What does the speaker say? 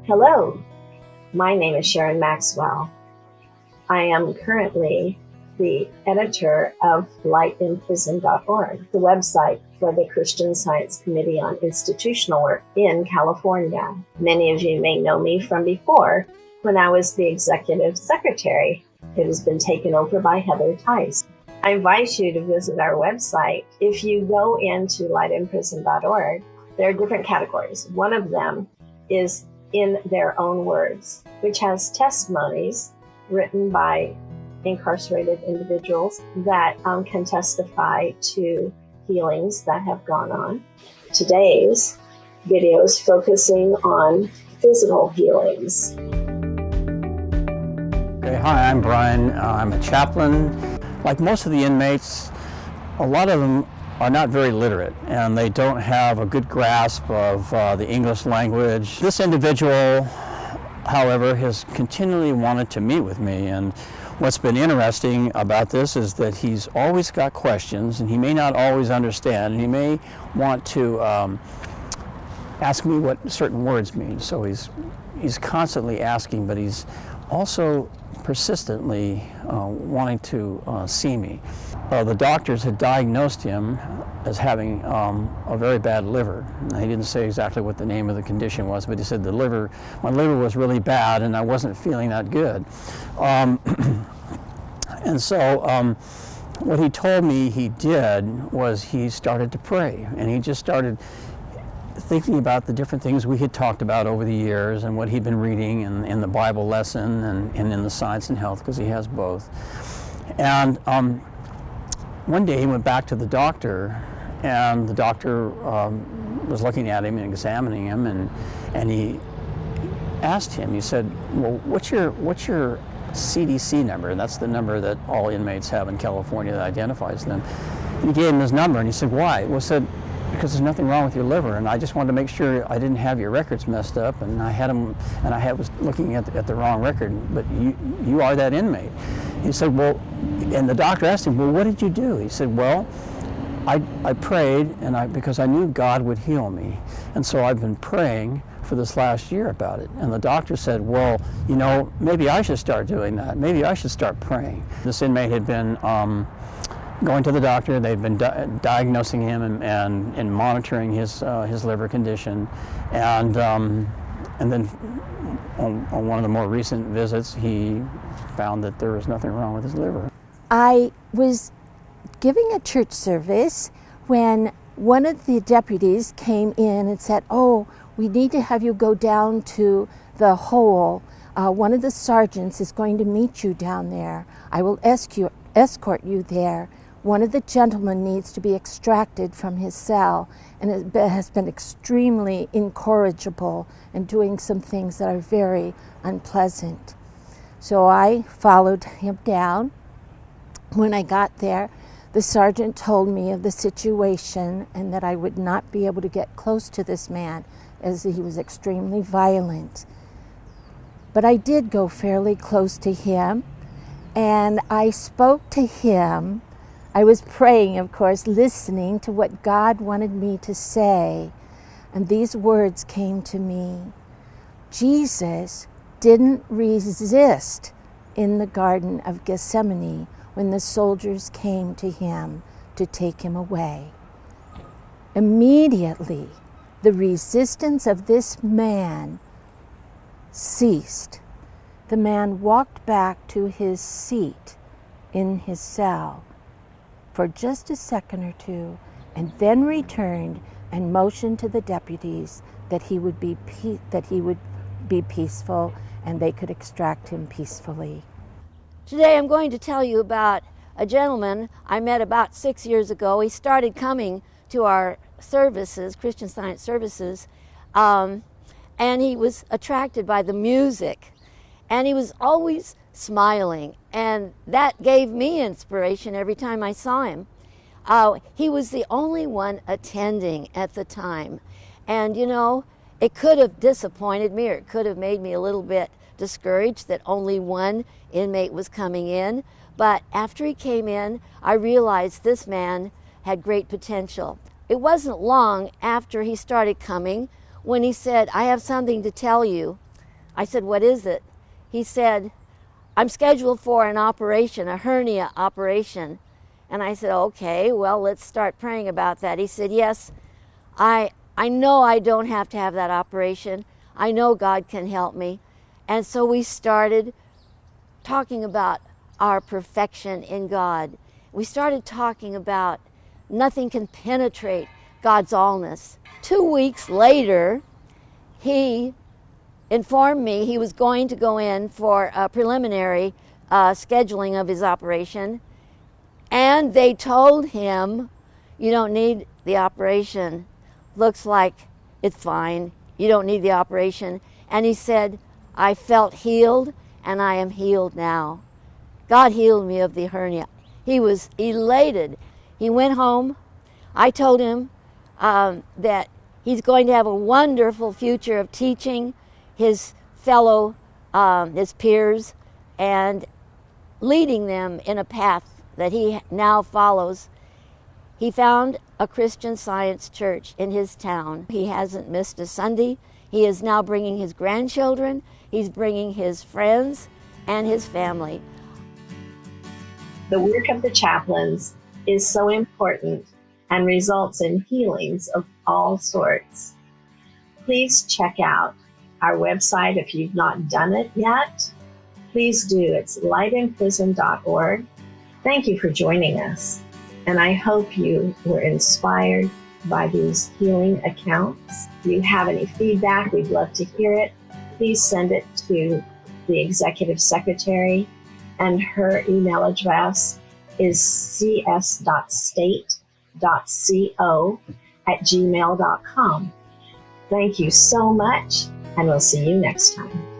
Hello, my name is Sharon Maxwell. I am currently the editor of lightinprison.org, the website for the Christian Science Committee on Institutional Work in California. Many of you may know me from before when I was the executive secretary. It has been taken over by Heather Tice. I invite you to visit our website. If you go into lightinprison.org, there are different categories. One of them is in their own words, which has testimonies written by incarcerated individuals that can testify to healings that have gone on. Today's video is focusing on physical healings. Okay, hi, I'm Brian. I'm a chaplain. Like most of the inmates, a lot of them are not very literate and they don't have a good grasp of the English language. This individual, however, has continually wanted to meet with me, and what's been interesting about this is that he's always got questions and he may not always understand, and he may want to ask me what certain words mean. So he's constantly asking, but he's also persistently wanting to see me. The doctors had diagnosed him as having a very bad liver. He didn't say exactly what the name of the condition was, but he said my liver was really bad and I wasn't feeling that good. And so what he told me he did was he started to pray, and he just started thinking about the different things we had talked about over the years and what he'd been reading in the Bible lesson and in the Science and Health, because he has both. And one day he went back to the doctor, and the doctor was looking at him and examining him, and he asked him, he said, well, what's your CDC number? And that's the number that all inmates have in California that identifies them. And he gave him his number, and he said, why? Well, he said, because there's nothing wrong with your liver, and I just wanted to make sure I didn't have your records messed up, and was looking at the wrong record, but you are that inmate. He said, well, and the doctor asked him, well, what did you do? He said, well, I prayed, because I knew God would heal me, and so I've been praying for this last year about it. And the doctor said, well, maybe I should start doing that. Maybe I should start praying. This inmate had been going to the doctor. They've been diagnosing him and monitoring his liver condition, and then on one of the more recent visits, he found that there was nothing wrong with his liver. I was giving a church service when one of the deputies came in and said, "Oh, we need to have you go down to the hole. One of the sergeants is going to meet you down there. I will escort you there. One of the gentlemen needs to be extracted from his cell and has been extremely incorrigible and doing some things that are very unpleasant." So I followed him down. When I got there, the sergeant told me of the situation and that I would not be able to get close to this man as he was extremely violent. But I did go fairly close to him, and I spoke to him. I was praying, of course, listening to what God wanted me to say, and these words came to me. Jesus didn't resist in the Garden of Gethsemane when the soldiers came to him to take him away. Immediately, the resistance of this man ceased. The man walked back to his seat in his cell for just a second or two, and then returned and motioned to the deputies that he would be peaceful and they could extract him peacefully. Today I'm going to tell you about a gentleman I met about 6 years ago. He started coming to our services, Christian Science services, and he was attracted by the music, and he was always smiling, and that gave me inspiration every time I saw him. He was the only one attending at the time, and it could have disappointed me, or it could have made me a little bit discouraged that only one inmate was coming in. But after he came in, I realized this man had great potential. It wasn't long after he started coming when he said, "I have something to tell you." I said, what is it? He said, I'm scheduled for an operation, a hernia operation. And I said, okay, well, let's start praying about that. He said, yes, I know I don't have to have that operation. I know God can help me. And so we started talking about our perfection in God. We started talking about nothing can penetrate God's allness. 2 weeks later, he informed me he was going to go in for a preliminary scheduling of his operation. And they told him, you don't need the operation. Looks like it's fine. You don't need the operation. And he said, I felt healed, and I am healed now. God healed me of the hernia. He was elated. He went home. I told him that he's going to have a wonderful future of teaching his fellow, his peers, and leading them in a path that he now follows. He found a Christian Science church in his town. He hasn't missed a Sunday. He is now bringing his grandchildren. He's bringing his friends and his family. The work of the chaplains is so important and results in healings of all sorts. Please check out our website if you've not done it yet. Please do. It's lightinprison.org. Thank you for joining us, and I hope you were inspired by these healing accounts. If you have any feedback, we'd love to hear it. Please send it to the executive secretary, and her email address is cs.state.co@gmail.com. Thank you so much, and we'll see you next time.